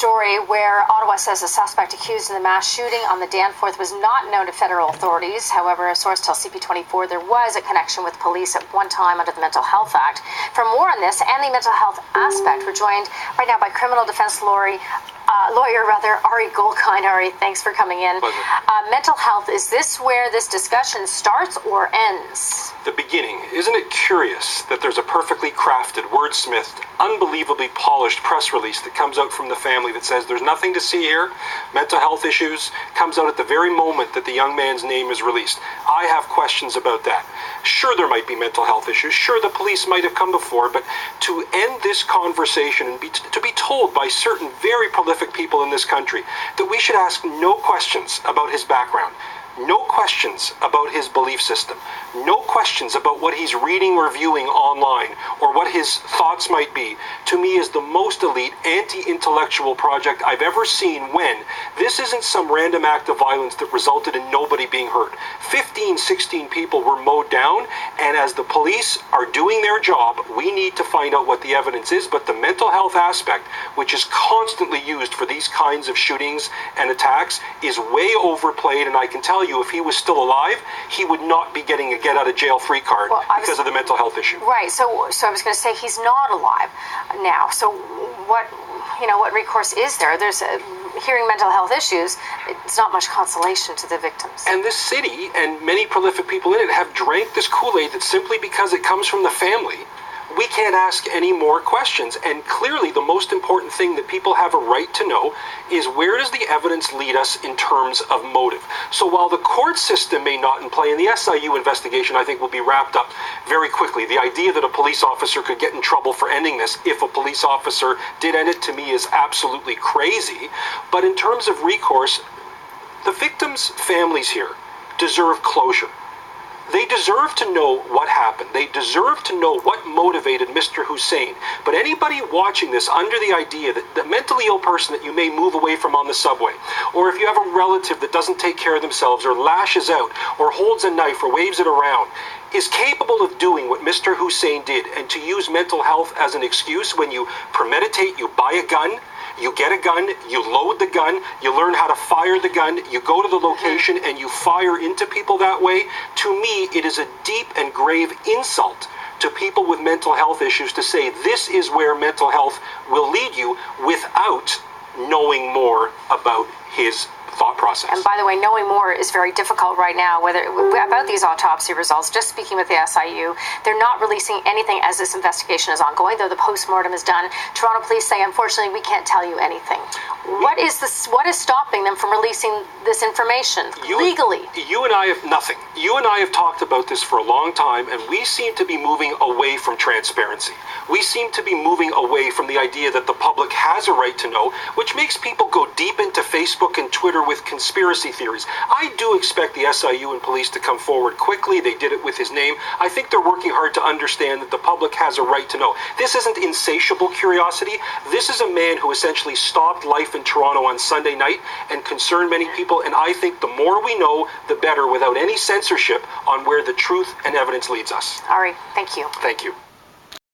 story where Ottawa says a suspect accused in the mass shooting on the Danforth was not known to federal authorities. However, a source tells CP24 there was a connection with police at one time under the Mental Health Act. For more on this and the mental health aspect, we're joined right now by criminal defense lawyer Ari Goldkind. Ari, thanks for coming in. Mental health, is this where this discussion starts or ends? The beginning. Isn't it curious that there's a perfectly crafted, wordsmithed, unbelievably polished press release that comes out from the family that says there's nothing to see here, mental health issues, comes out at the very moment that the young man's name is released. I have questions about that. Sure, there might be mental health issues. Sure, the police might have come before, but to end this conversation and to be told by certain very prolific people in this country that we should ask no questions about his background, no questions about his belief system, no questions about what he's reading or viewing online or what his thoughts might be, to me is the most elite anti-intellectual project I've ever seen, when this isn't some random act of violence that resulted in nobody being hurt. 15, 16 people were mowed down, and as the police are doing their job, we need to find out what the evidence is. But the mental health aspect, which is constantly used for these kinds of shootings and attacks, is way overplayed, and I can tell you, if he was still alive, he would not be getting a get-out-of-jail-free card because of the mental health issue. Right. So I was going to say he's not alive now. So what recourse is there? There's hearing mental health issues. It's not much consolation to the victims. And this city and many prolific people in it have drank this Kool-Aid that simply because it comes from the family, we can't ask any more questions. And clearly the most important thing that people have a right to know is, where does the evidence lead us in terms of motive? So while the court system may not in play, and the SIU investigation I think will be wrapped up very quickly, the idea that a police officer could get in trouble for ending this if a police officer did end it, to me is absolutely crazy. But in terms of recourse, the victims' families here deserve closure. They deserve to know what happened. They deserve to know what motivated Mr. Hussein. But anybody watching this under the idea that the mentally ill person that you may move away from on the subway, or if you have a relative that doesn't take care of themselves or lashes out or holds a knife or waves it around, is capable of doing what Mr. Hussein did, and to use mental health as an excuse when you premeditate, you buy a gun, you get a gun, you load the gun, you learn how to fire the gun, you go to the location and you fire into people that way. To me, it is a deep and grave insult to people with mental health issues to say this is where mental health will lead you without knowing more about his thought process. And by the way, knowing more is very difficult right now, about these autopsy results. Just speaking with the SIU, they're not releasing anything as this investigation is ongoing, though the post-mortem is done. Toronto police say, unfortunately, we can't tell you anything. What is stopping them from releasing this information legally? You and I have nothing. You and I have talked about this for a long time, and we seem to be moving away from transparency. We seem to be moving away from the idea that the public has a right to know, which makes people go deep into Facebook and Twitter with conspiracy theories. I do expect the SIU and police to come forward quickly. They did it with his name. I think they're working hard to understand that the public has a right to know. This isn't insatiable curiosity. This is a man who essentially stopped life in Toronto on Sunday night and concerned many people, and I think the more we know, the better, without any censorship on where the truth and evidence leads us. Ari, thank you. Thank you.